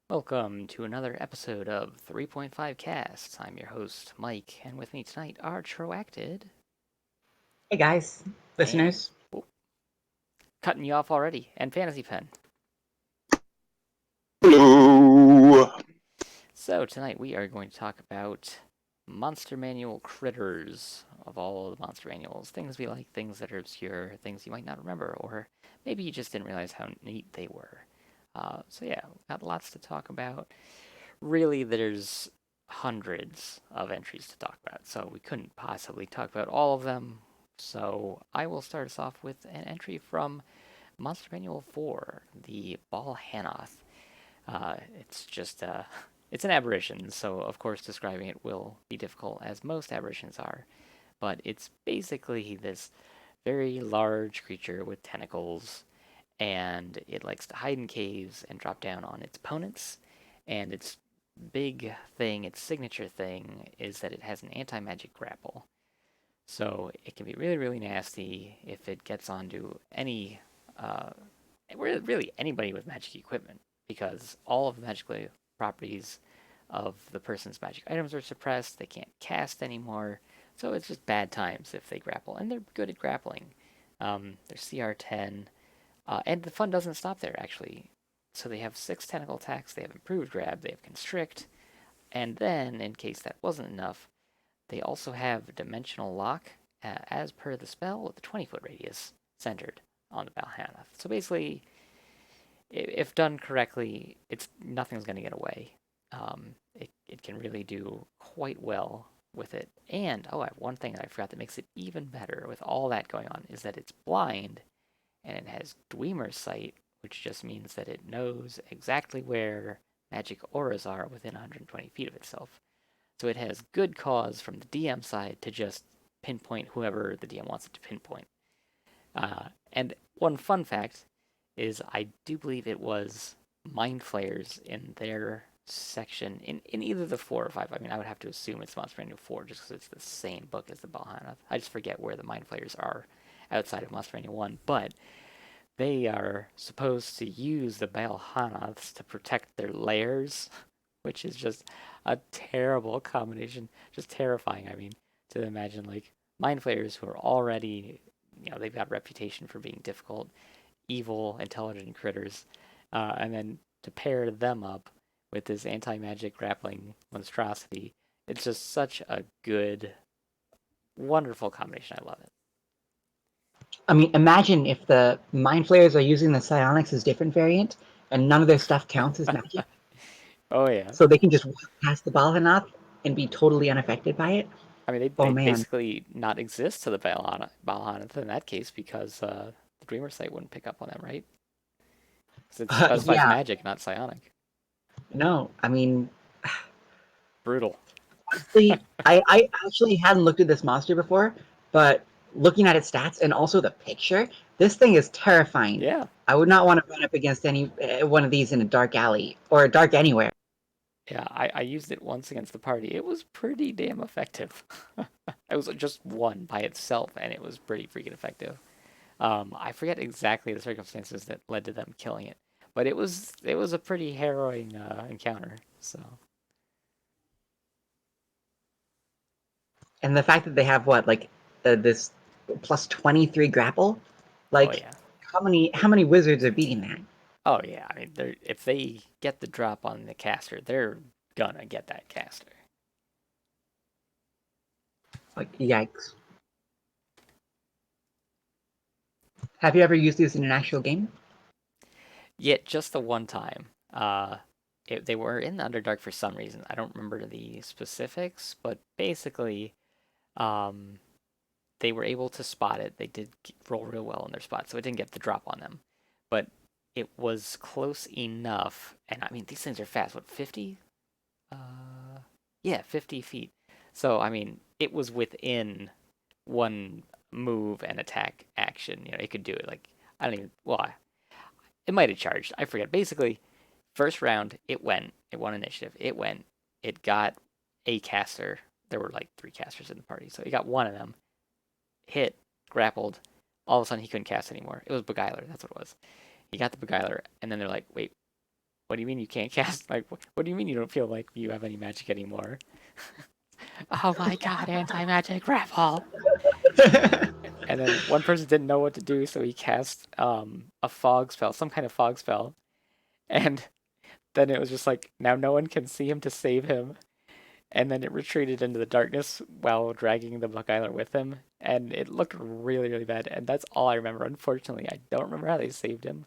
Welcome to another episode of 3.5 Casts. I'm your host, Mike, and with me tonight are Troacted Hey guys, and listeners. oh, cutting you off already, and Fantasy Pen. Hello. So tonight we are going to talk about Monster Manual critters of all the monster manuals. Things we like, things that are obscure, things you might not remember, or maybe you just didn't realize how neat they were. So yeah, we've got lots to talk about. Really, there's hundreds of entries to talk about, so we couldn't possibly talk about all of them. So I will start us off with an entry from Monster Manual 4, the Ball Hanoth. It's just it's an aberration, so of course describing it will be difficult, as most aberrations are. But it's basically this very large creature with tentacles, and it likes to hide in caves and drop down on its opponents. And its big thing, its signature thing, is that it has an anti-magic grapple. So it can be really, really nasty if it gets onto any, uh, really anybody with magic equipment, because all of the magical properties of the person's magic items are suppressed. They can't cast anymore. So it's just bad times if they grapple, and they're good at grappling. They're CR10, and the fun doesn't stop there, actually. So they have 6 tentacle attacks, they have improved grab, they have constrict, and then, in case that wasn't enough, they also have dimensional lock, as per the spell, with a 20-foot radius centered on the Balhanath. So basically, if done correctly, it's nothing's going to get away. It can really do quite well with it. And, oh, I have one thing that I forgot that makes it even better with all that going on, is that it's blind, and it has Dweemer's Sight, which just means that it knows exactly where magic auras are within 120 feet of itself. So it has good cause from the DM side to just pinpoint whoever the DM wants it to pinpoint. And one fun fact is I do believe it was Mind Flayers in their section, in either the 4 or 5. I mean, I would have to assume it's Monster Manual 4 just because it's the same book as the Balhanath. I just forget where the Mind Flayers are outside of Monster Manual 1, but they are supposed to use the Balhanaths to protect their lairs, which is just a terrible combination, just terrifying. I mean, to imagine like mind flayers who are already, they've got a reputation for being difficult, evil, intelligent critters, and then to pair them up with this anti-magic grappling monstrosity, it's just such a good, wonderful combination. I love it. I mean, imagine if the Mind Flayers are using the Psionics as different variant, and none of their stuff counts as magic, Oh yeah. so they can just walk past the Balhanath and be totally unaffected by it. I mean, Oh they'd man, basically not exist to the Balhanath in that case because the Dreamer site wouldn't pick up on them, right? Because it specifies yeah, magic, not psionic. no, I mean, Brutal. honestly, I actually hadn't looked at this monster before, but looking at its stats and also the picture, this thing is terrifying. Yeah. I would not want to run up against any one of these in a dark alley or a dark anywhere. Yeah, I used it once against the party. It was pretty damn effective. It was just one by itself, and it was pretty freaking effective. I forget exactly the circumstances that led to them killing it, but it was a pretty harrowing encounter. So, And the fact that they have what, like this plus 23 grapple, oh like yeah, how many wizards are beating that? oh yeah. I mean, if they get the drop on the caster, they're gonna get that caster. Like yikes. Have you ever used these in an actual game? Yet just the one time. They were in the Underdark for some reason. I don't remember the specifics, but basically, um, they were able to spot it. They did roll real well in their spot, so it didn't get the drop on them. But it was close enough, and I mean these things are fast. What, 50? Yeah, 50 feet. So I mean it was within one move and attack action. It could do it. Like I don't even. Well, it might have charged. I forget. Basically, first round, it went. It won initiative. It went. It got a caster. There were like 3 casters in the party, so he got one of them. Hit, grappled. All of a sudden, he couldn't cast anymore. It was Beguiler. That's what it was. He got the Beguiler, and then they're like, "Wait, what do you mean you can't cast? Like, what do you mean you don't feel like you have any magic anymore? Oh my god, anti-magic grapple! And then one person didn't know what to do, so he cast a fog spell, some kind of fog spell, and then it was just like now no one can see him to save him, and then it retreated into the darkness while dragging the Buckeyler with him, and it looked really really bad. And that's all I remember. Unfortunately, I don't remember how they saved him,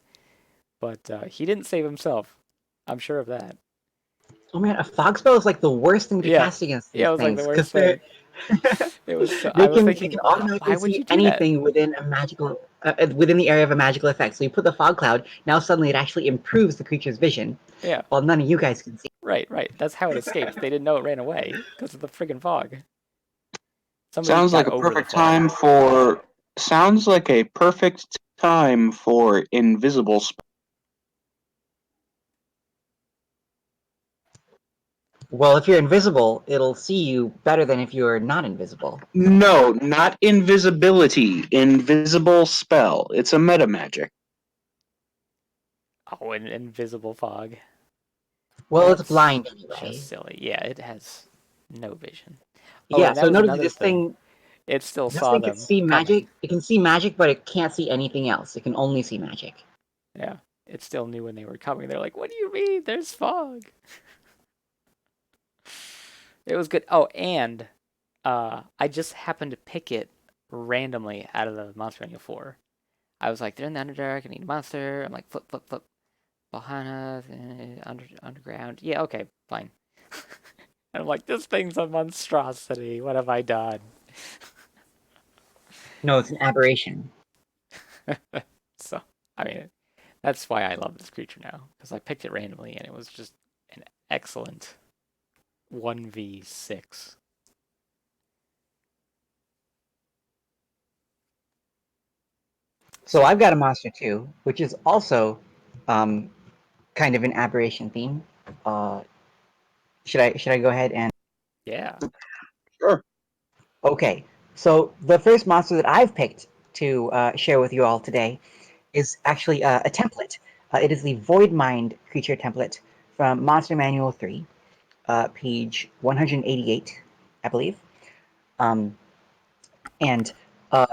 but he didn't save himself. I'm sure of that. Oh man, a fog spell is like the worst thing to Yeah, cast against yeah, these it was like the things because worst they're thing. It was so, I they was can thinking, why automatically would see you do that? anything within a magical within the area of a magical effect. So you put the fog cloud. Now suddenly it actually improves the creature's vision, Yeah, while none of you guys can see. right, right. That's how it escaped. They didn't know it ran away because of the friggin' fog. Somebody Sounds got like a over the perfect fog. time for. Sounds like a perfect time for invisible. Well, if you're invisible, it'll see you better than if you're not invisible. No, not invisibility. Invisible spell. It's a meta magic. Oh, an invisible fog. Well, it's That's blind just anyway. silly. Yeah, it has no vision. Oh, Yeah. and that So was notice another thing. It still this saw thing can them see coming. magic. It can see magic, but it can't see anything else. It can only see magic. Yeah, it still knew when they were coming. They're like, "What do you mean? There's fog." It was good. Oh, and I just happened to pick it randomly out of the Monster Manual 4. I was like, they're in the Underdark. I need a monster. I'm like, flip, flip, flip. Valhalla, underground. Yeah, okay, fine. And I'm like, this thing's a monstrosity. What have I done? No, it's an aberration. So, I mean, that's why I love this creature now because I picked it randomly and it was just an excellent 1v6. So So, I've got a monster too, which is also um, kind of an aberration theme. Uh, should I go ahead and yeah. Sure. okay? So the first monster that I've picked to share with you all today is actually a template. It is the Void Mind creature template from Monster Manual 3, page 188, I believe. Um, and uh,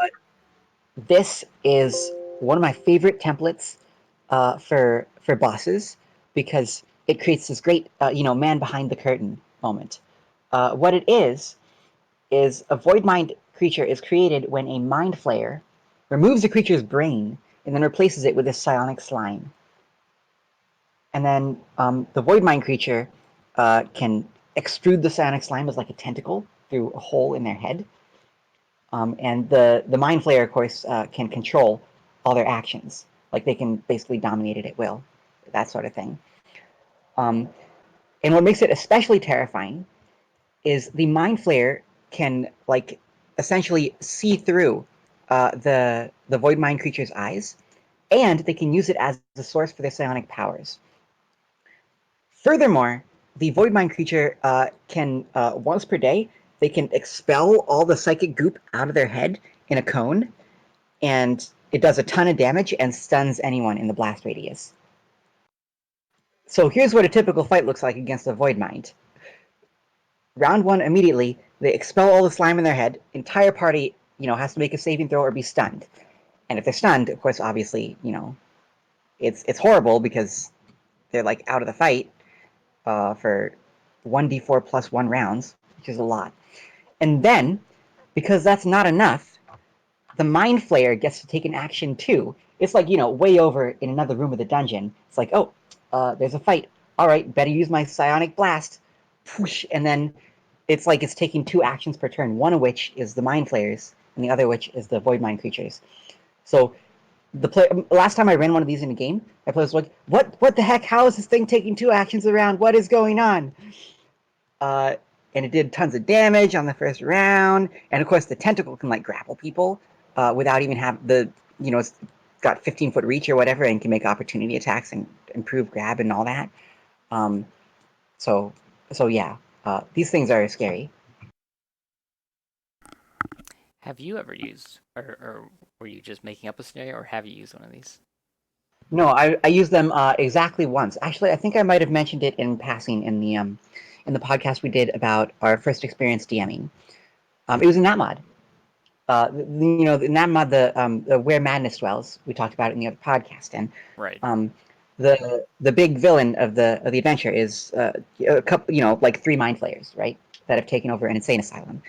this is one of my favorite templates for bosses because it creates this great man behind the curtain moment. What it is a void mind creature is created when a mind flayer removes the creature's brain and then replaces it with a psionic slime. And then the void mind creature can extrude the psionic slime as like a tentacle through a hole in their head. And the mind flayer, of course, can control all their actions. Like they can basically dominate it at will, that sort of thing. Um, and what makes it especially terrifying is the mind flayer can like essentially see through the void mind creature's eyes, and they can use it as the source for their psionic powers. Furthermore, the void mind creature can once per day they can expel all the psychic goop out of their head in a cone, and it does a ton of damage and stuns anyone in the blast radius. So here's what a typical fight looks like against a void mind. Round one, immediately they expel all the slime in their head. Entire party, has to make a saving throw or be stunned. And if they're stunned, of course, obviously, it's horrible because they're like out of the fight for 1d4 plus 1 rounds, which is a lot. And then, because that's not enough, the Mind Flayer gets to take an action too. It's like, way over in another room of the dungeon. It's like, oh, there's a fight. All right, better use my Psionic Blast. Whoosh, and then it's like it's taking 2 actions per turn, one of which is the Mind Flayers, and the other which is the Void Mind creatures. So last time I ran one of these in a game, my player was like, what the heck? How is this thing taking 2 actions around? What is going on? Uh, and it did tons of damage on the first round. And of course, the tentacle can like grapple people without even have it's got 15-foot reach or whatever, and can make opportunity attacks and improve grab and all that. Um, so, so yeah, these things are scary. Have you ever used, or were you just making up a scenario, or have you used one of these? No, I used them exactly once. Actually, I think I might have mentioned it in passing in the podcast we did about our first experience DMing. It was in that mod. In that mod, the Where Madness Dwells. We talked about it in the other podcast, and Right. um, the big villain of the adventure is a couple, like three mind flayers, right, that have taken over an insane asylum.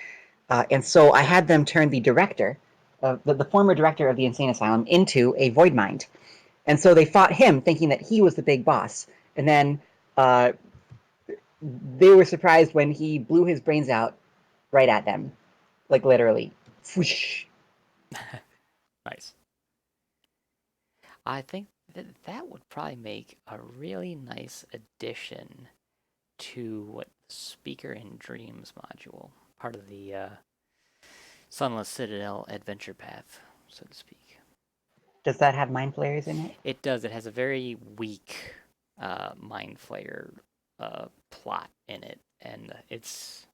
And so I had them turn the director, the former director of the insane asylum, into a void mind. And so they fought him, thinking that he was the big boss. And then uh, they were surprised when he blew his brains out right at them, like literally. Whoosh. Nice. I think that would probably make a really nice addition to what Speaker in Dreams module, part of the Sunless Citadel adventure path, so to speak. Does that have mind flayers in it? It does. It has a very weak mind flayer plot in it, and it's.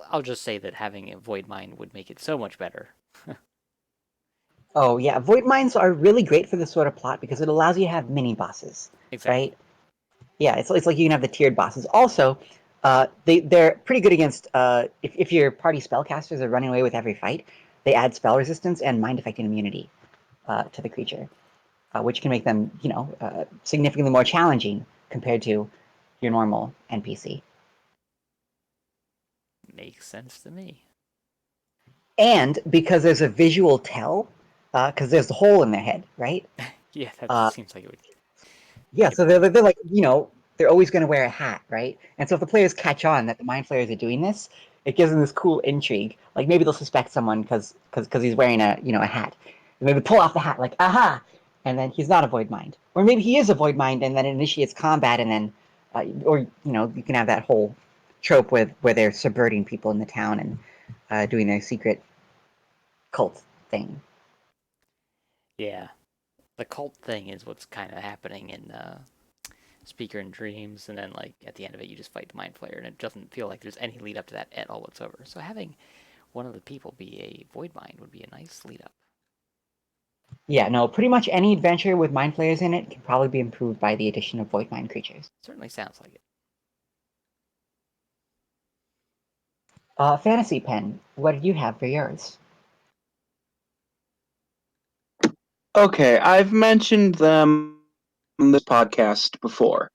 I'll just say that having a void mind would make it so much better. Oh yeah, void minds are really great for this sort of plot because it allows you to have mini bosses, Exactly. right? Yeah, it's like you can have the tiered bosses. Also, they're pretty good against if your party spellcasters are running away with every fight, they add spell resistance and mind affecting immunity to the creature, which can make them significantly more challenging compared to your normal NPC. Makes sense to me. And because there's a visual tell, because there's the hole in their head, right? Yeah, that Uh, seems like it would Yeah, make it so pretty. they're like, they're always going to wear a hat, right? And so if the players catch on that the mind flayers are doing this, it gives them this cool intrigue. Like maybe they'll suspect someone because he's wearing a hat. And maybe pull off the hat like aha, and then he's not a void mind, or maybe he is a void mind and then it initiates combat and then, or you can have that whole trope with where they're subverting people in the town and doing their secret cult thing. Yeah, the cult thing is what's kind of happening in Speaker in Dreams, and then like at the end of it, you just fight the Mind Flayer, and it doesn't feel like there's any lead up to that at all whatsoever. So having one of the people be a Void Mind would be a nice lead up. Yeah, no, pretty much any adventure with mind flayers in it can probably be improved by the addition of void mind creatures. Certainly sounds like it. Fantasy Pen, what did you have for yours? Okay, I've mentioned them on this podcast before.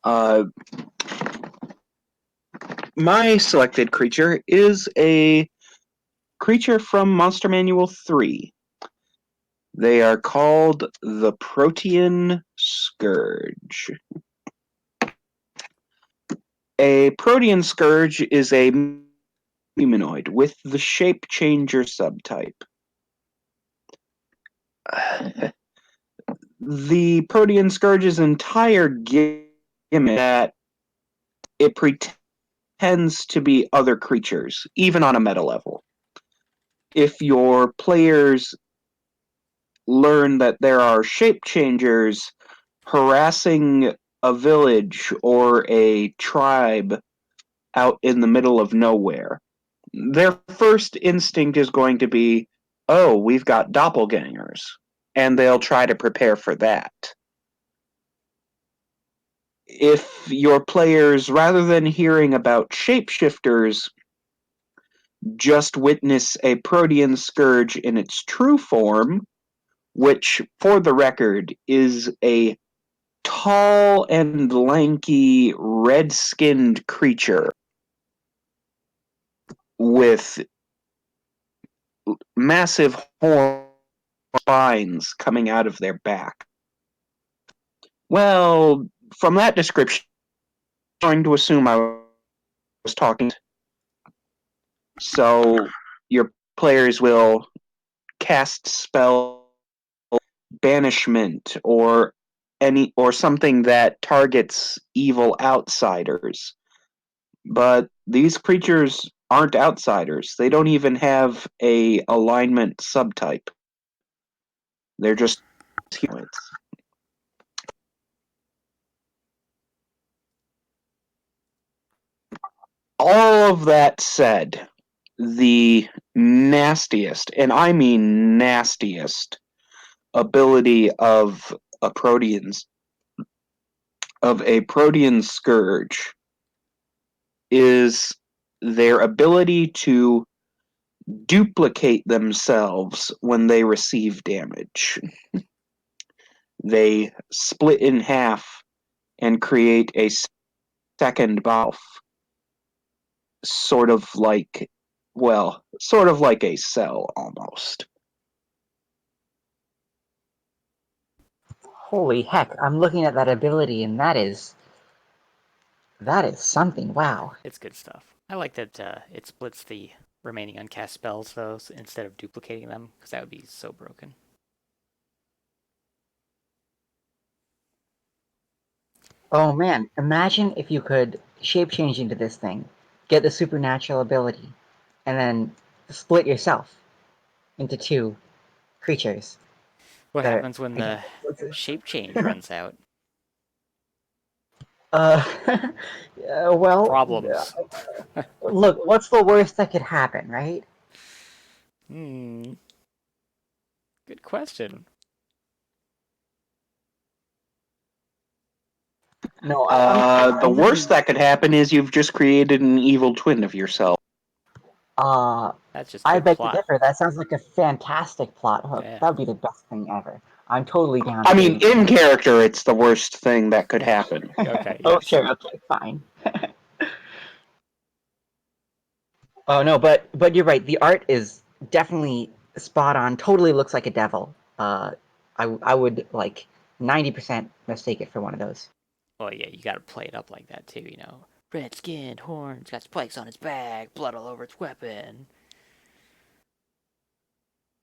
Uh, my selected creature is a creature from Monster Manual 3. They are called the Protean Scourge. A Protean Scourge is a humanoid with the Shape Changer subtype. The Protean Scourge's entire gimmick that it pretends to be other creatures, even on a meta level. If your players learn that there are shape changers harassing a village or a tribe out in the middle of nowhere, their first instinct is going to be, oh, we've got doppelgangers. And they'll try to prepare for that. If your players, rather than hearing about shapeshifters, just witness a Protean Scourge in its true form, which, for the record, is a tall and lanky, red skinned creature with massive horn spines coming out of their back. Well, from that description, I'm going to assume I was talking. So your players will cast spell banishment or something that targets evil outsiders. But these creatures aren't outsiders. They don't even have a alignment subtype. They're just humanoids. All of that said, the nastiest, and I mean nastiest, ability of a Protean Scourge is their ability to duplicate themselves when they receive damage. They split in half and create a second buff, sort of like a cell almost. Holy heck! I'm looking at that ability, and that is something. Wow. It's good stuff. I like that it splits the remaining uncast spells, though, so instead of duplicating them, because that would be so broken. Oh man, imagine if you could shape change into this thing, get the supernatural ability, and then split yourself into two creatures What that are, happens when I guess, the shape change runs out? uh, well, Problems. look, what's the worst that could happen, right? Hmm. Good question. No, The I'm worst thinking, that could happen is you've just created an evil twin of yourself. uh, That's just I good beg to plot. differ. That sounds like a fantastic plot hook. Yeah. That would be the best thing ever. I'm totally down I for mean, doing in something. character, it's the worst thing that could happen. Okay. Oh, Yes. sure, okay, fine. Oh no, but you're right. The art is definitely spot on. Totally looks like a devil. I would like 90% mistake it for one of those. Well, yeah, you got to play it up like that too. Red skinned, horns, got spikes on its back, blood all over its weapon.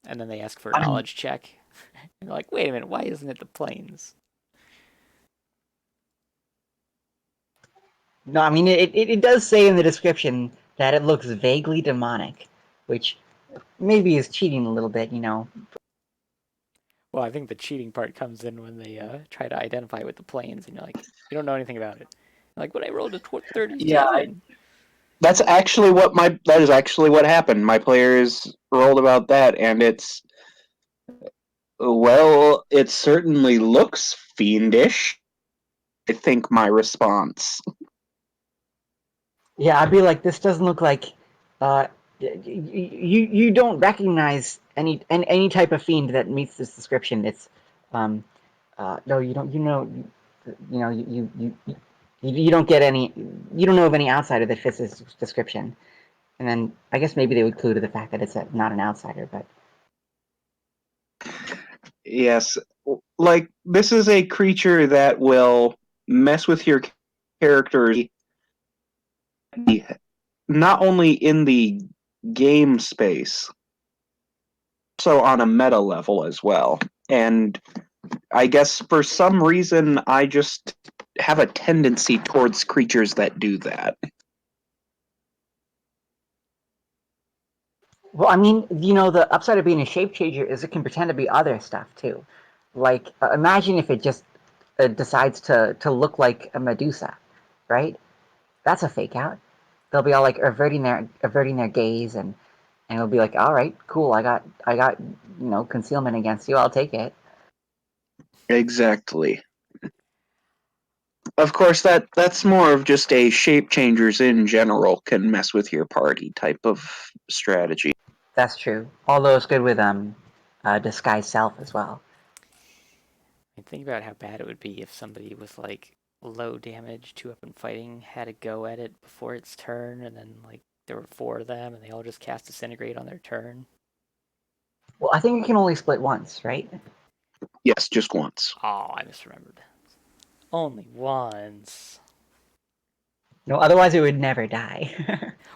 And then they ask for a I mean, knowledge check. And you're like, wait a minute, why isn't it the planes? no, I mean it does say in the description that it looks vaguely demonic, which maybe is cheating a little bit. Well, I think the cheating part comes in when they try to identify with the planes, and you're like, you don't know anything about it. You're like, but I rolled a Yeah, 37. that is actually what happened. My players rolled about that, and it certainly looks fiendish. I think my response. Yeah, I'd be like, this doesn't look like. Uh, you don't recognize any type of fiend that meets this description. It's no, you don't. You don't get any. You don't know of any outsider that fits this description. And then I guess maybe they would clue to the fact that it's not an outsider, but Yes, like this is a creature that will mess with your character not only in the game space, also on a meta level as well. And I guess for some reason, I just have a tendency towards creatures that do that. well, I mean, the upside of being a shape changer is it can pretend to be other stuff too. Like, imagine if it just decides to look like a Medusa, right? That's a fake out. They'll be all like averting their gaze, and it'll be like, all right, cool. I got concealment against you. I'll take it. Exactly. Of course, that's more of just a shape changers in general can mess with your party type of strategy. That's true. Although it's good with disguise self as well. I think about how bad it would be if somebody with like low damage, 2 up and fighting, had a go at it before its turn, and then like there were 4 of them, and they all just cast disintegrate on their turn. Well, I think it can only split once, right? Yes, just once. Oh, I misremembered. Only once. No, otherwise it would never die.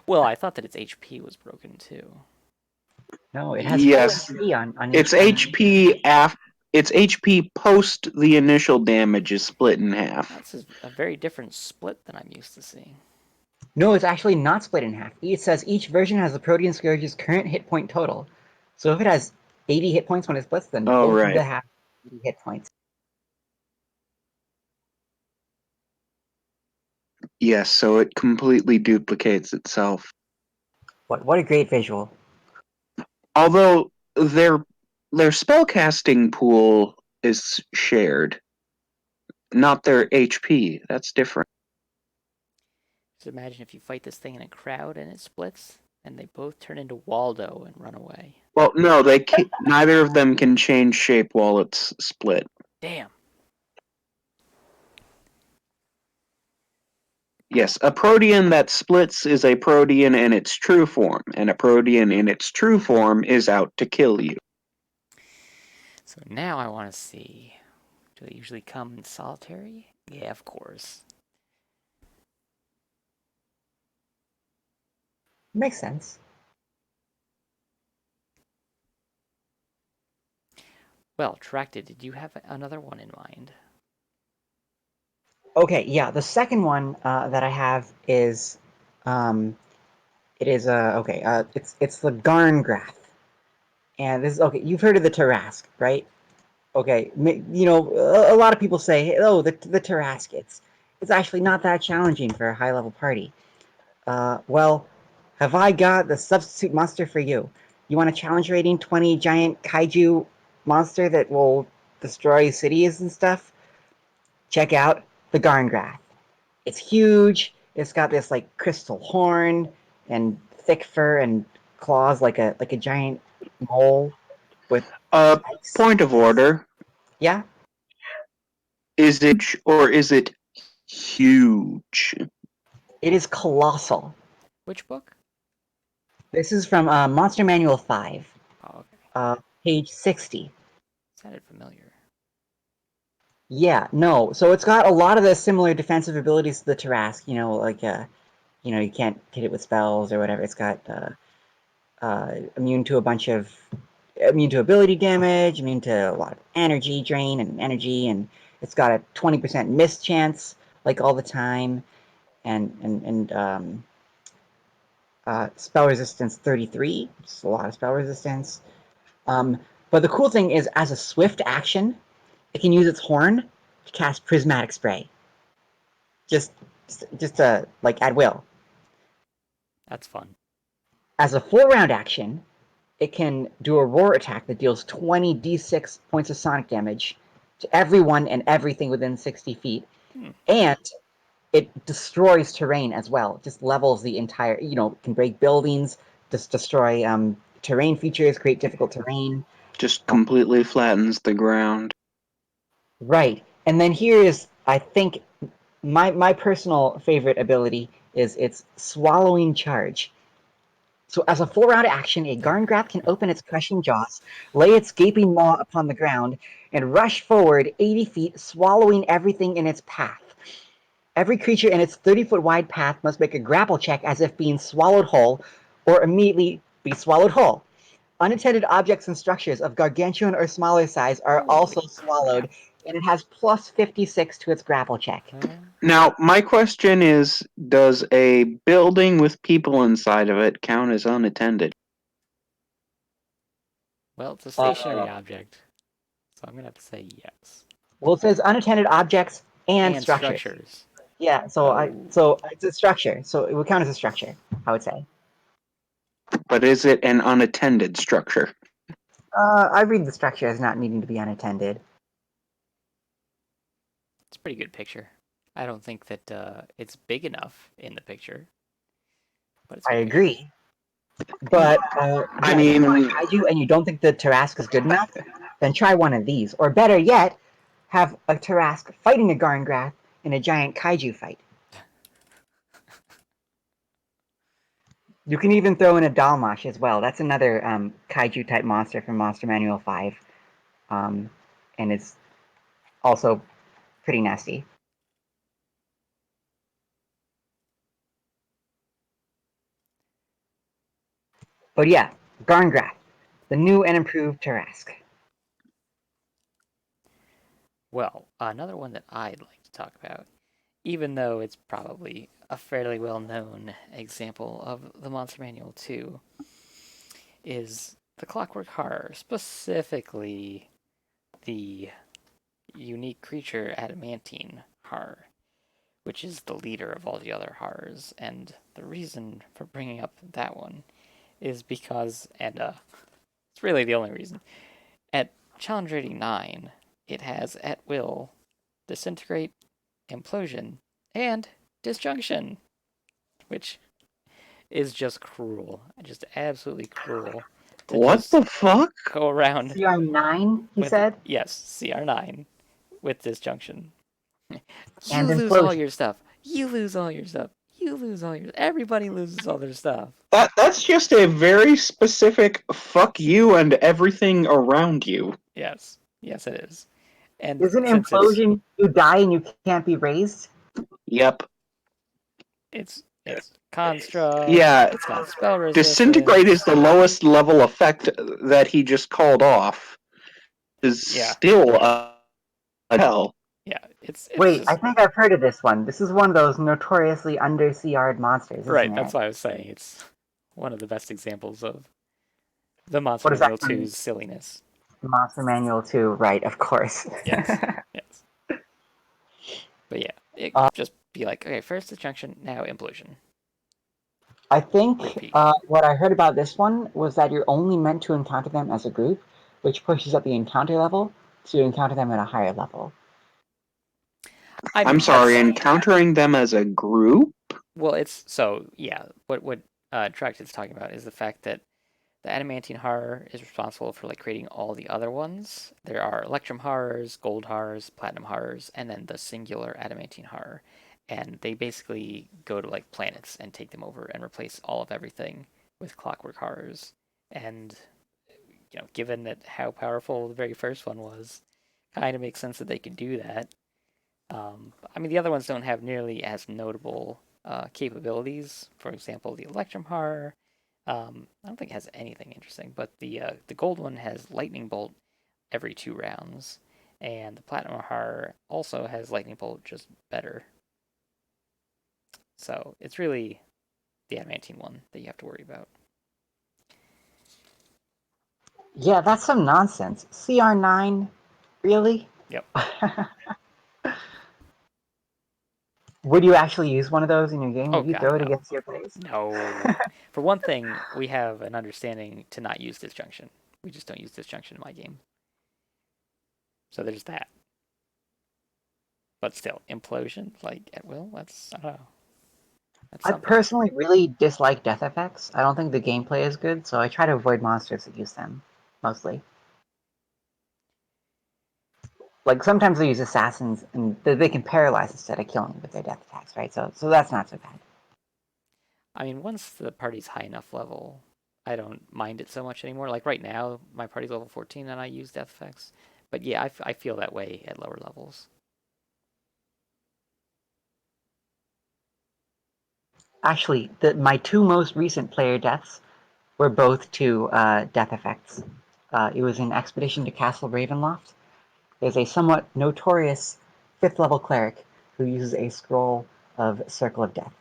Well, I thought that its HP was broken too. No, it has full Yes, HP on its each one. its HP post the initial damage is split in half. That's a very different split than I'm used to seeing. No, it's actually not split in half. It says each version has the Protean Scourge's current hit point total. So if it has 80 hit points when it splits, then Oh both of right. the have 80 hit points. Yes, so it completely duplicates itself. What a great visual. Although they're their spellcasting pool is shared, not their HP. That's different. Just imagine if you fight this thing in a crowd and it splits, and they both turn into Waldo and run away. Well, no, they can't, neither of them can change shape while it's split. Damn. Yes, a protean that splits is a protean in its true form, and a protean in its true form is out to kill you. So now I want to see. Do they usually come in solitary? Yeah, of course. Makes sense. Well, Tracted, did you have another one in mind? Okay, yeah. The second one that I have is, it is okay. It's the Garn Grath, and this is okay. You've heard of the Tarask, right? Okay, you know a lot of people say, oh, the Tarask. It's actually not that challenging for a high level party. Well, have I got the substitute monster for you? You want a challenge rating 20 giant kaiju monster that will destroy cities and stuff? Check out the Garngrath. It's huge. It's got this like crystal horn and thick fur and claws like a giant mole with Uh, spikes. point of order. Yeah, Is it or is it huge? it is colossal. Which book? This is from Monster Manual 5, Oh, okay. uh, page 60. Sounded familiar. Yeah, no. So it's got a lot of the similar defensive abilities to the Tarask. You can't hit it with spells or whatever. It's got immune to a bunch of immune to ability damage, immune to a lot of energy drain and energy, and it's got a 20% miss chance like all the time, and spell resistance 33. It's a lot of spell resistance. But the cool thing is, as a swift action, it can use its horn to cast prismatic spray. Just like at will. That's fun. As a full round action, it can do a roar attack that deals 20d6 points of sonic damage to everyone and everything within 60 feet. Hmm. And it destroys terrain as well. It just levels the entire, can break buildings, just destroy terrain features, create difficult terrain. Just Uh, completely flattens the ground. right. And then here is, I think, my personal favorite ability is its swallowing charge. So as a full round action, a Garngrath can open its crushing jaws, lay its gaping maw upon the ground, and rush forward 80 feet, swallowing everything in its path. Every creature in its 30-foot wide path must make a grapple check as if being swallowed whole, or immediately be swallowed whole. Unattended objects and structures of gargantuan or smaller size are also Holy swallowed, crap. and it has plus 56 to its grapple check. Now, my question is, does a building with people inside of it count as unattended? Well, it's a stationary Uh, object, so I'm gonna have to say yes. well, it says unattended objects and And structures. structures. Yeah, Oh. so it's a structure. So it would count as a structure, I would say. But is it an unattended structure? I read the structure as not needing to be unattended. It's a pretty good picture. I don't think that it's big enough in the picture, but it's a I good picture. agree. But I yeah, if you want mean, a kaiju and you don't think the Tarask is good enough, then try one of these. Or better yet, have a Tarask fighting a Garngrath in a giant kaiju fight. You can even throw in a Dalmash as well. That's another kaiju type monster from Monster Manual 5. Um, and it's also pretty nasty. But yeah, Garngrath, the new and improved Tarask. Well, another one that I'd like to talk about, even though it's probably a fairly well known example of the Monster Manual too, is the Clockwork Horror, specifically the unique creature Adamantine Horror, which is the leader of all the other horrors. And the reason for bringing up that one is because, and it's really the only reason, challenge rating 9. It has at will, disintegrate, implosion, and disjunction, which is just cruel, just absolutely cruel to What just the fuck? go around CR9, he with said, CR9 with disjunction. You and lose all implosion. your stuff. You lose all your stuff. You lose all your. Everybody loses all their stuff. That's just a very specific fuck you and everything around you. Yes, yes, it is. And Isn't since it's implosion you die and you can't be raised? Yep. it's construct, Yeah, it's got spell disintegrate is resistance. the lowest level effect that he just called off. Is Yeah, still a hell. yeah. It's Wait, I just think I've heard of this one. This is one of those notoriously under CR'd monsters, isn't right. That's it? why I was saying it's one of the best examples of the Monster What is that Manual from 2's silliness. Monster Manual 2? Right, of course. Yes, yes. But yeah, it uh, just be like, okay, first disjunction, now implosion. I think Repeat. what I heard about this one was that you're only meant to encounter them as a group, which pushes up the encounter level to encounter them at a higher level. I I'm mean, sorry, that's encountering them as a group? well, it's so yeah. What Tracted's talking about is the fact that the adamantine horror is responsible for like creating all the other ones. There are electrum horrors, gold horrors, platinum horrors, and then the singular adamantine horror. And they basically go to like planets and take them over and replace all of everything with clockwork horrors. And given that how powerful the very first one was, kind of makes sense that they could do that. I mean, the other ones don't have nearly as notable capabilities. For example, the electrum horror. I don't think it has anything interesting, but the gold one has lightning bolt every 2 rounds, and the platinum horror also has lightning bolt, just better. So it's really the adamantine one that you have to worry about. Yeah, that's some nonsense. CR9, really? Yep. Would you actually use one of those in your game? Oh Would you God, throw it no, against your place? no. For one thing, we have an understanding to not use disjunction. We just don't use disjunction in my game. So there's that. But still, implosion, like at will, that's I don't know. That's I something. personally really dislike death effects. I don't think the gameplay is good, so I try to avoid monsters that use them, mostly. Like, sometimes they use assassins, and they can paralyze instead of killing with their death attacks, right? So that's not so bad. I mean, once the party's high enough level, I don't mind it so much anymore. Like right now, my party's level 14 and I use death effects. But yeah, I feel that way at lower levels. Actually, my two most recent player deaths were both to death effects. It was in Expedition to Castle Ravenloft. There's a somewhat notorious 5th level cleric who uses a scroll of Circle of Death.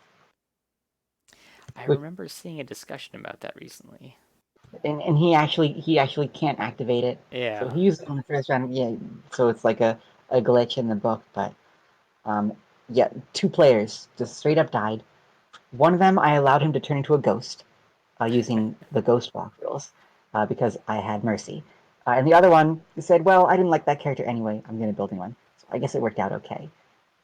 I Which, remember seeing a discussion about that recently. and he actually can't activate it. So Yeah. he used it on the first round. Yeah, so it's like a glitch in the book. But um, yeah, two players just straight up died. One of them I allowed him to turn into a ghost using the ghost walk rules because I had mercy. And the other one said, "Well, I didn't like that character anyway. I'm going to build a one." So I guess it worked out okay.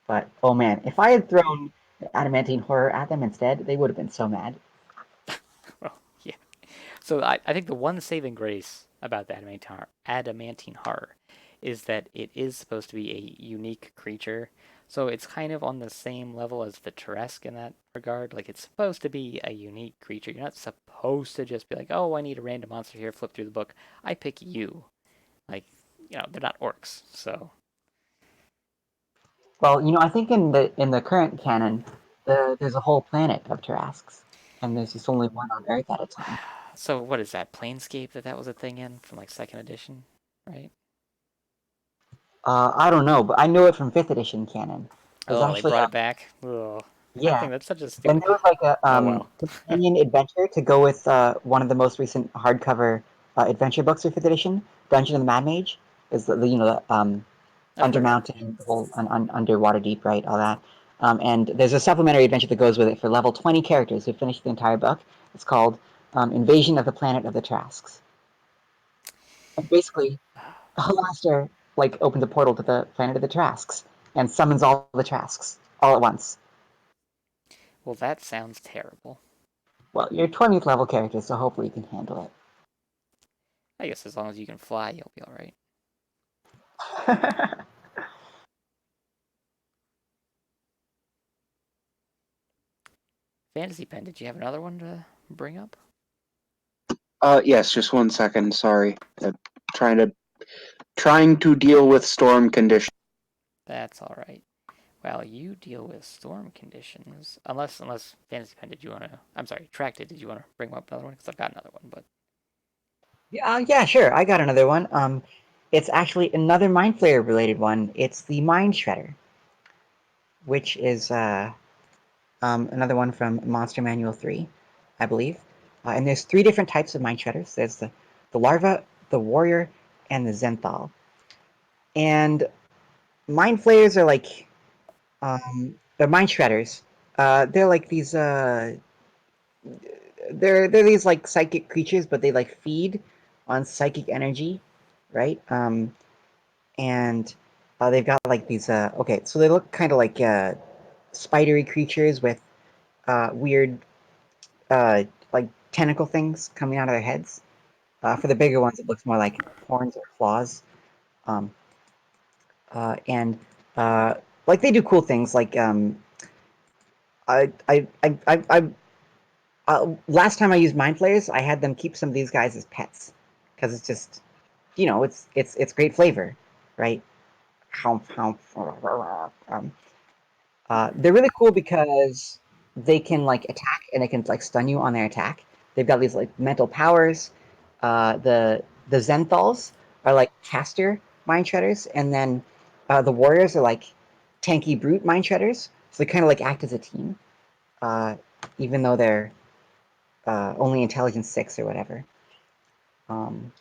But oh man, if I had thrown adamantine horror at them instead, they would have been so mad. Well, yeah. So I think the one saving grace about the adamantine horror is that it is supposed to be a unique creature. So it's kind of on the same level as the Turesk in that regard. Like it's supposed to be a unique creature. You're not supposed to just be like, oh, I need a random monster here, flip through the book. I pick you. Like, they're not orcs. So, Well, I think in the current canon, there's a whole planet of Tarasques, and there's just only one on Earth at a time. so what is that? Planescape that was a thing in from like second edition, right? I don't know, but I know it from 5th edition canon. There's Oh, they actually brought it back. Ugh. I yeah, think that's such a and stupid. there was like a Oh well. companion adventure to go with one of the most recent hardcover adventure books of 5th edition, Dungeon of the Mad Mage. Is the I've heard of it. Undermountain, the whole underwater deep, right? All that. And there's a supplementary adventure that goes with it for level 20 characters who finish the entire book. It's called Invasion of the Planet of the Trasks. And basically, Halaster like opens a portal to the planet of the Trasks and summons all the Trasks all at once. Well, that sounds terrible. Well, you're 20th level character, so hopefully you can handle I guess as long as you can fly, you'll be alright. it. Fantasy Pen, did you have another one to bring up? Yes, just 1 second. Sorry, trying to deal with storm conditions. That's alright. Well, you deal with storm conditions. Unless Fantasy Pen, did you want to... I'm sorry, Tracted, did you want to bring up another one? Because I've got another one, but... Yeah, sure. I got another one. It's actually another Mind Flayer related one. It's the Mind Shredder, which is another one from Monster Manual 3, I believe. And there's three different types of Mind Shredders. There's the Larva, the Warrior, and the Zenthal. And Mind Flayers are like they're Mind Shredders. They're like these they're these like psychic creatures, but they like feed on psychic energy, right? And they've got like these okay, so they look kind of like spidery creatures with weird like tentacle things coming out of their heads. For the bigger ones, it looks more like horns or claws. Um, and like they do cool things. Like I last time I used Mind Flayers, I had them keep some of these guys as pets because it's just it's great flavor, right? Um, they're really cool because they can like attack and they can like stun you on their attack. They've got these like mental powers. The Zenthals are like caster mind shredders, and then the warriors are like tanky brute mind shredders. So they kind of like act as a team, uh, even though they're only intelligence 6 or whatever. Um,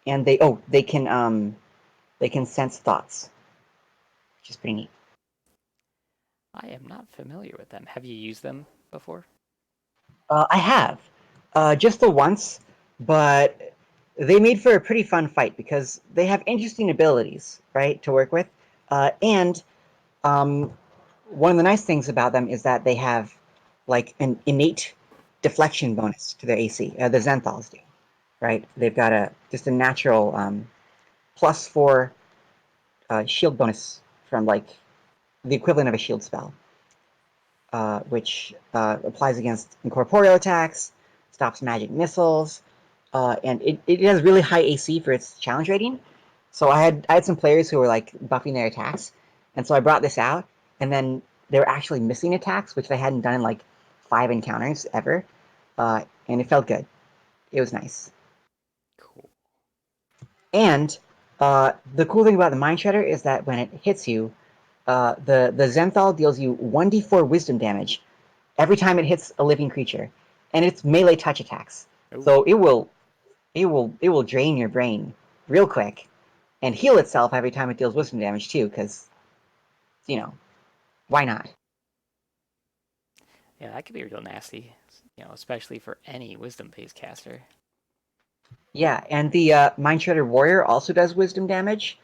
and they can sense thoughts, which is pretty neat. I am not familiar with them. Have you used them before? I have just the once, but they made for a pretty fun fight because they have interesting abilities, right, to work with. And um, one of the nice things about them is that they have like an innate deflection bonus to their AC. The Zenthals do, right? They've got a just a natural +4 shield bonus from like the equivalent of a shield spell, which applies against incorporeal attacks, stops magic missiles, and it has really high AC for its challenge rating. So I had some players who were like buffing their attacks, and so I brought this out, and then they were actually missing attacks, which they hadn't done in like 5 encounters ever, and it felt good. It was nice. Cool. And the cool thing about the Mind Shredder is that when it hits you, the Zenthal deals you 1d4 Wisdom damage every time it hits a living creature, and it's melee touch attacks. Oh, So it will drain your brain real quick and heal itself every time it deals wisdom damage too, because you know why not? yeah, that could be real nasty. Especially for any wisdom-based caster. Yeah, and the Mind Shredder Warrior also does wisdom damage.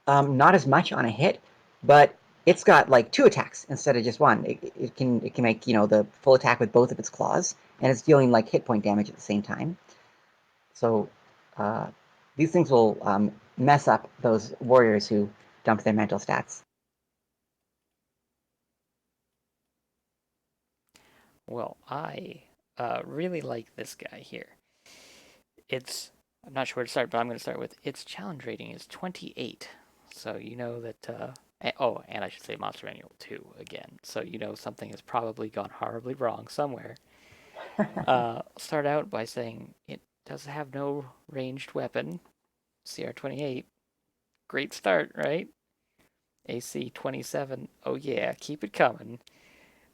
Not as much on a hit, but it's got like two attacks instead of just one. It can make the full attack with both of its claws, and it's dealing like hit point damage at the same time. So uh, these things will mess up those warriors who dump their mental stats. Well, I really like this guy here. It's I'm not sure where to start, but I'm going to start with its challenge rating is 28. So you know that. Oh, and I should say Monster Manual 2 again. So you know something has probably gone horribly wrong somewhere. Start out by saying it does have no ranged weapon. CR 28. Great start, right? AC 27. Oh yeah, keep it coming.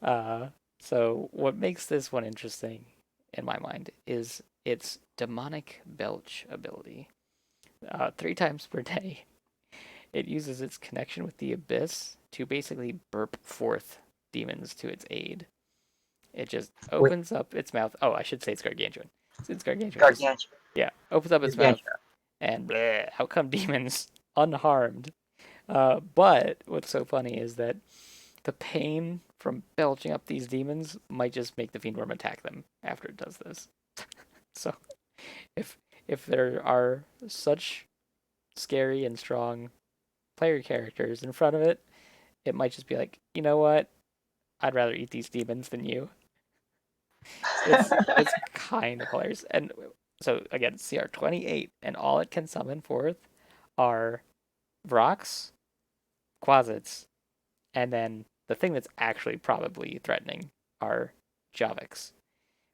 Uh, so what makes this one interesting, in my mind, is its demonic belch ability. 3 times per day, it uses its connection with the abyss to basically burp forth demons to its aid. It just With opens up its mouth. Oh, I should say it's gargantuan. It's gargantuan. Just Gargantua. yeah, opens up its mouth Gargantua. and bleh, out come demons unharmed. But what's so funny is that the pain from belching up these demons might just make the Fiendworm attack them after it does this. So if if there are such scary and strong player characters in front of it, it might just be like, you know what? I'd rather eat these demons than you. It's kind of hilarious. And so again, CR 28, and all it can summon forth are Vrox, Quasits, and then the thing that's actually probably threatening are Javix,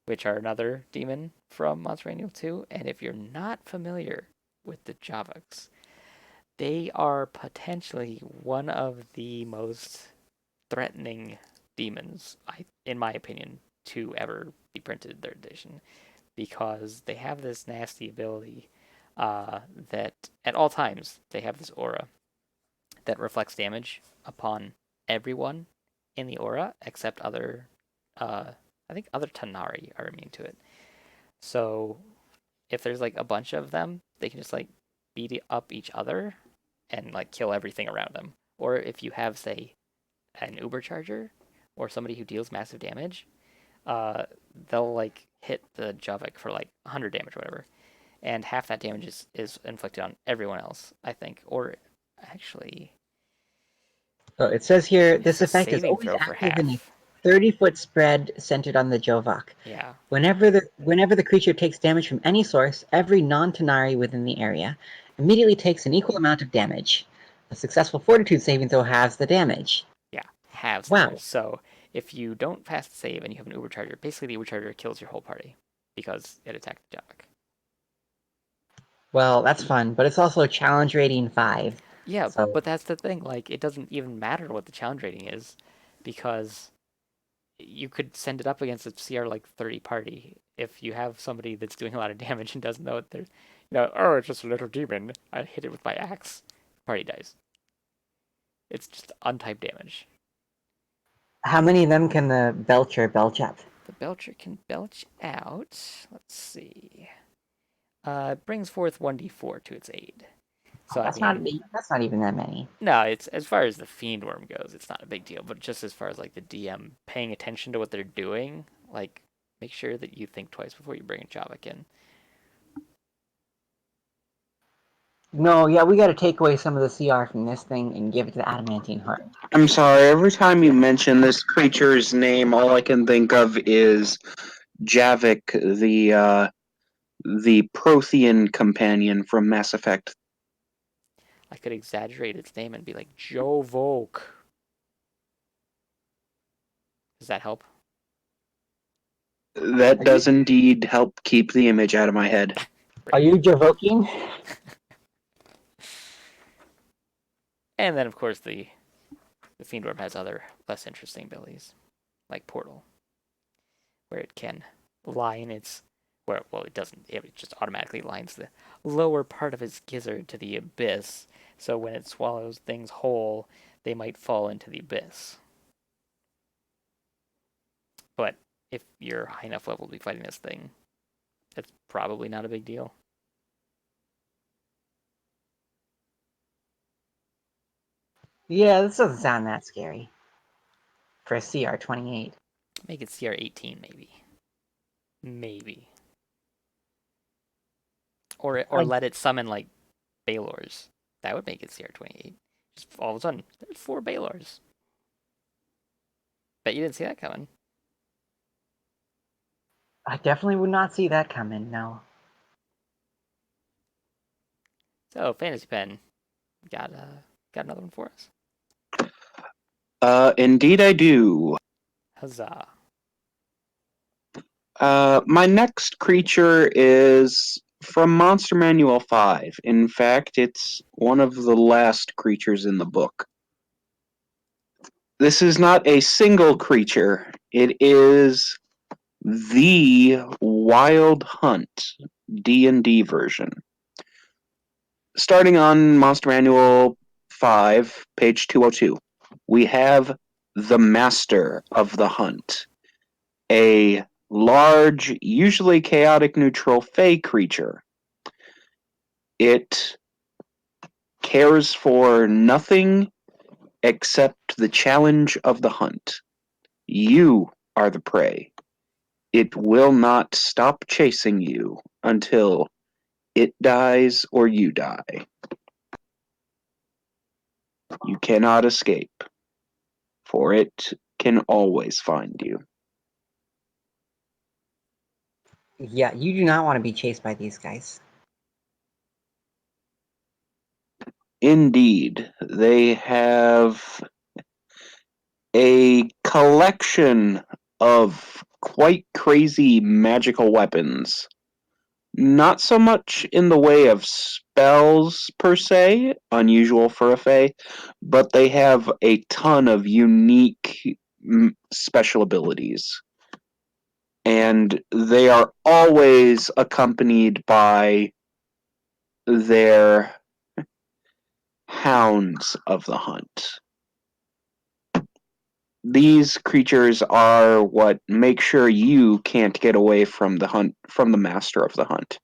which are another demon from Monster Manual 2. And if you're not familiar with the Javix, they are potentially one of the most threatening demons, in my opinion, to ever be printed in 3rd edition, because they have this nasty ability that at all times they have this aura that reflects damage upon everyone in the aura except other, I think other Tanari are immune to it. So if there's like a bunch of them, they can just like beat up each other and like kill everything around them. Or if you have, say, an Uber Charger or somebody who deals massive damage, uh, they'll like hit the Javik for like 100 damage or whatever, and half that damage is inflicted on everyone else, I think. Or actually, So it says here, it's this a effect is saving always throw for active in a half. 30-foot spread centered on the Jovok. Yeah, Whenever the creature takes damage from any source, every non-Tanari within the area immediately takes an equal amount of damage. A successful Fortitude saving throw halves the damage. yeah, halves the Wow. damage. So if you don't pass the save and you have an Uber Charger, basically the Uber Charger kills your whole party because it attacked the Javik. Well, that's fun, but it's also a challenge rating 5. Yeah, So, but that's the thing. Like, it doesn't even matter what the challenge rating is, because you could send it up against a CR like 30 party if you have somebody that's doing a lot of damage and doesn't know what they're, oh, it's just a little demon. I hit it with my axe. Party dies. It's just untyped damage. how many of them can the Belcher belch up? The Belcher can belch out. Let's see. It brings forth 1d4 to its aid. Oh, So, I mean, that's not even that many. no, it's as far as the fiend worm goes, it's not a big deal. But just as far as like the DM paying attention to what they're doing, like make sure that you think twice before you bring a Javik in. No, yeah, we got to take away some of the CR from this thing and give it to the Adamantine Heart. I'm sorry, every time you mention this creature's name, all I can think of is Javik, the Prothean companion from Mass Effect. I could exaggerate its name and be like Joe Volk. Does that help? That Are you does indeed help keep the image out of my head. are you Jovoking? And then of course the fiend worm has other less interesting abilities, like Portal, where it can line its well, it doesn't. It just automatically lines the lower part of its gizzard to the abyss. So when it swallows things whole, they might fall into the abyss. But if you're high enough level to be fighting this thing, it's probably not a big deal. Yeah, this doesn't sound that scary for a CR 28. Make it CR 18 maybe. Maybe. Or I let it summon like Balors. That would make it CR 28. Just all of a sudden, there's 4 Balors. Bet you didn't see that coming. I definitely would not see that coming. No. So, Fantasy Pen, got another one for us. Indeed I do. Huzzah. My next creature is from Monster Manual 5. In fact, it's one of the last creatures in the book. This is not a single creature. It is the Wild Hunt D&D version. Starting on Monster Manual 5, page 202, we have the Master of the Hunt, a large, usually chaotic neutral fey creature. It cares for nothing except the challenge of the hunt. You are the prey. It will not stop chasing you until it dies or you die. You cannot escape, for it can always find you. Yeah, you do not want to be chased by these guys. Indeed, they have a collection of quite crazy magical weapons. Not so much in the way of spells per se, unusual for a Fae, but they have a ton of unique special abilities. And they are always accompanied by their hounds of the hunt. These creatures are what make sure you can't get away from the hunt, from the master of the hunt.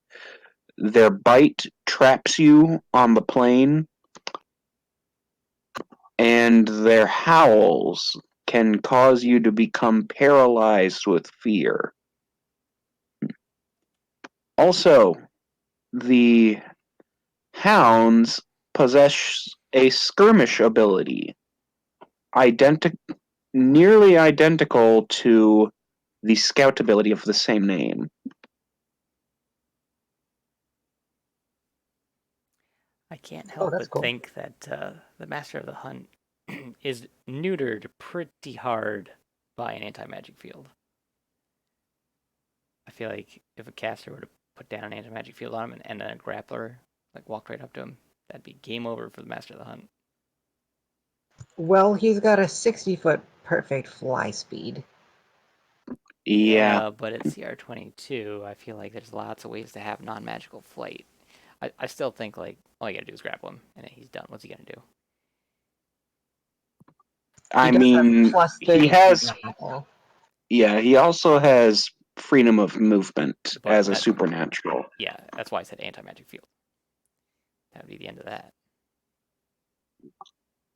Their bite traps you on the plane, and their howls can cause you to become paralyzed with fear. Also, the hounds possess a skirmish ability, nearly identical to the scout ability of the same name. I can't Oh, help that's but cool. think that the Master of the Hunt is neutered pretty hard by an anti-magic field. I feel like if a caster were to put down an anti-magic field on him and then a grappler like walked right up to him, that'd be game over for the Master of the Hunt. Well, he's got a 60-foot perfect fly speed. Yeah, Yeah, but at CR22, I feel like there's lots of ways to have non-magical flight. I still think like all you gotta do is grapple him and then he's done. What's he gonna do? He I does have mean, plus he 30 to has, grapple. yeah, he also has freedom of movement But as a that, supernatural. yeah, that's why I said anti-magic field. That would be the end of that.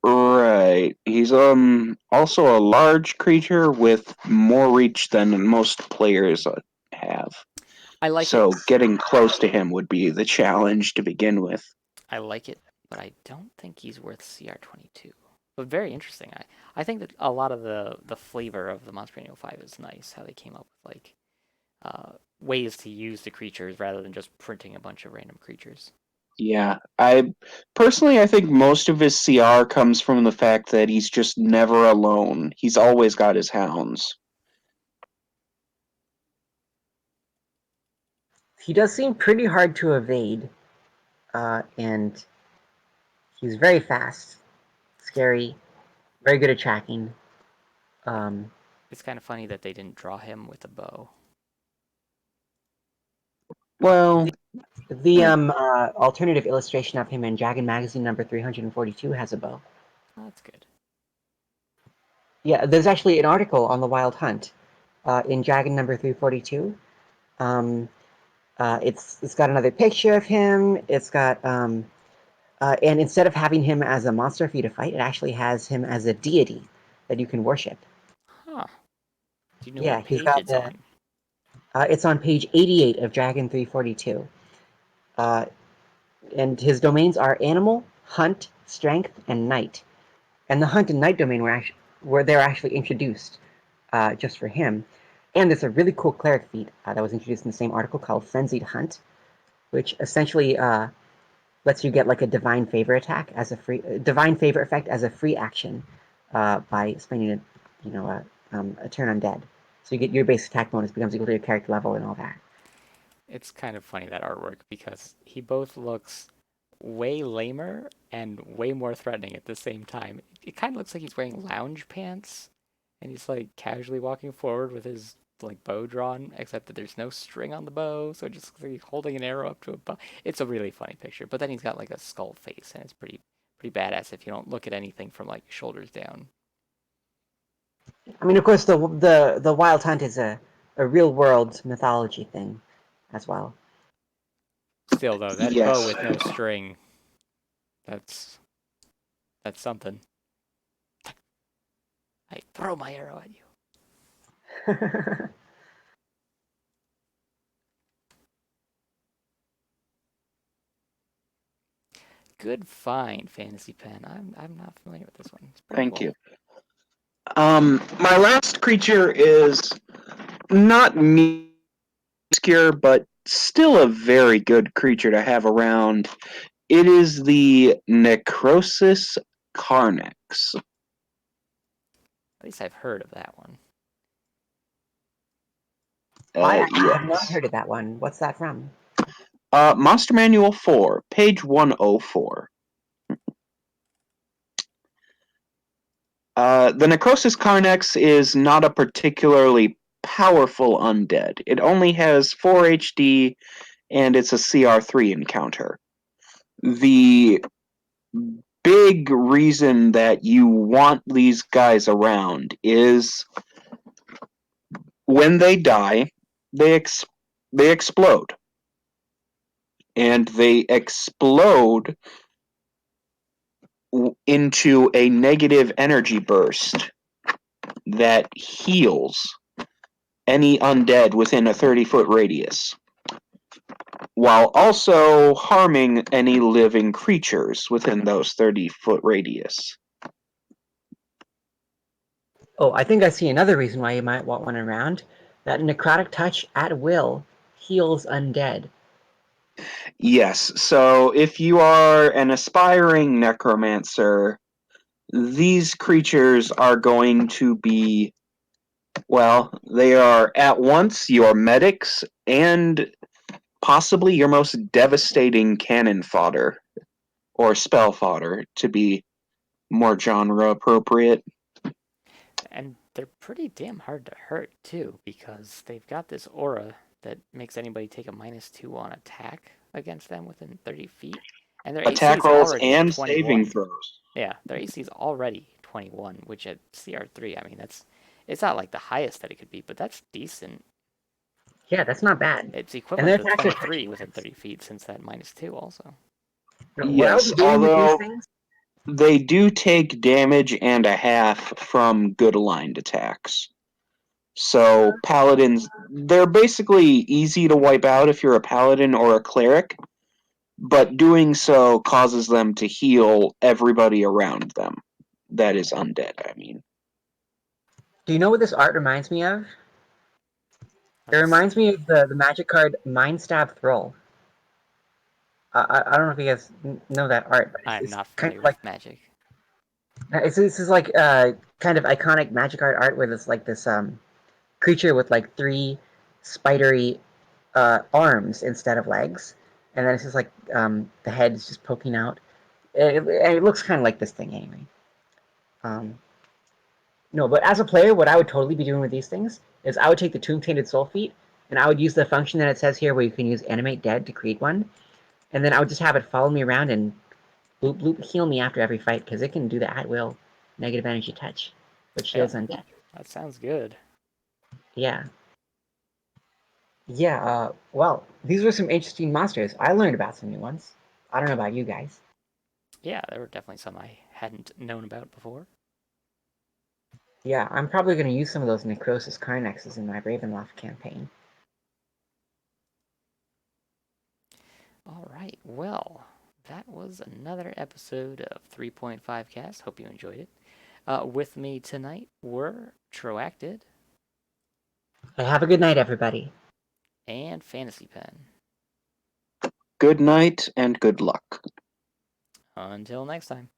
Right. He's also a large creature with more reach than most players have. I like it. So getting close to him would be the challenge to begin with. I like it, but I don't think he's worth CR22. But very interesting. I think that a lot of the flavor of the Monster Manual 5 is nice. How they came up with like ways to use the creatures rather than just printing a bunch of random creatures. Yeah, I think most of his CR comes from the fact that he's just never alone. He's always got his hounds. He does seem pretty hard to evade, and he's very fast, scary, very good at tracking. Um, It's kind of funny that they didn't draw him with a bow. Well, the alternative illustration of him in Dragon Magazine number 342 has a bow. Oh, that's good. Yeah, there's actually an article on the Wild Hunt in Dragon number 342. Um, it's got another picture of him. It's got and instead of having him as a monster for you to fight, it actually has him as a deity that you can worship. Huh. Do you know Yeah, what he's page got it's the. on? It's on page 88 of Dragon 342. Uh, and his domains are animal, hunt, strength, and night. And the hunt and night domain were they're actually introduced just for him. And there's a really cool cleric feat that was introduced in the same article called Frenzied Hunt, which essentially lets you get like a divine favor attack as a free divine favor effect as a free action by spending a turn undead. So you get your base attack bonus becomes equal to your character level and all that. It's kind of funny that artwork because he both looks way lamer and way more threatening at the same time. It kind of looks like he's wearing lounge pants and he's like casually walking forward with his like bow drawn, except that there's no string on the bow, so it just looks like he's holding an arrow up to a bow. It's a really funny picture. But then he's got like a skull face and it's pretty badass if you don't look at anything from like shoulders down. I mean, of course, the Wild Hunt is a real world mythology thing as well. Still, though, that bow Yes. with no string, that's something. I throw my arrow at you. Good find, Fantasy Pen. I'm not familiar with this one. It's pretty Thank cool. you. My last creature is not obscure, but still a very good creature to have around. It is the Necrosis Carnex. At least I've heard of that one. I actually have not Yes. heard of that one. What's that from? Monster Manual 4, page 104. The Necrosis Carnex is not a particularly powerful undead. It only has 4 HD and it's a CR3 encounter. The big reason that you want these guys around is when they die, they explode. And they explode into a negative energy burst that heals any undead within a 30-foot radius, while also harming any living creatures within those 30-foot radius. Oh, I think I see another reason why you might want one around. That necrotic touch at will heals undead. Yes, so if you are an aspiring necromancer, these creatures are going to be, well, they are at once your medics and possibly your most devastating cannon fodder, or spell fodder, to be more genre appropriate. And they're pretty damn hard to hurt, too, because they've got this aura that makes anybody take a -2 on attack against them within 30 feet. And their AC Attack is rolls already and saving 21. throws. Yeah, their AC is already 21, which at CR3, I mean, it's not like the highest that it could be, but that's decent. Yeah, that's not bad. It's And equivalent their to attacks are 23 touching within attacks. 30 feet since that -2 also. What I'll Yes, be doing with these although things. they do take damage and a half from good aligned attacks. So paladins, they're basically easy to wipe out if you're a paladin or a cleric, but doing so causes them to heal everybody around them. That is undead, I mean. Do you know what this art reminds me of? It Let's reminds me see. of the magic card Mind Stab Thrall. I don't know if you guys know that art, but I'm it's not kind familiar of like with magic. this is like kind of iconic magic art where there's like this creature with like three spidery arms instead of legs, and then it's just like the head is just poking out. It looks kind of like this thing anyway. Um, no, but as a player, what I would totally be doing with these things is I would take the Tomb Tainted Soul Feet, and I would use the function that it says here where you can use Animate Dead to create one, and then I would just have it follow me around and bloop bloop heal me after every fight because it can do the at will negative energy touch, which Yeah, heals undead. that sounds good. Yeah. Yeah, well, these were some interesting monsters. I learned about some new ones. I don't know about you guys. Yeah, there were definitely some I hadn't known about before. Yeah, I'm probably going to use some of those Necrosis Carnexes in my Ravenloft campaign. All right, well, that was another episode of 3.5 Cast. Hope you enjoyed it. With me tonight were Troacted Hey, have a good night, everybody. and Fantasy Pen. Good night and good luck. Until next time.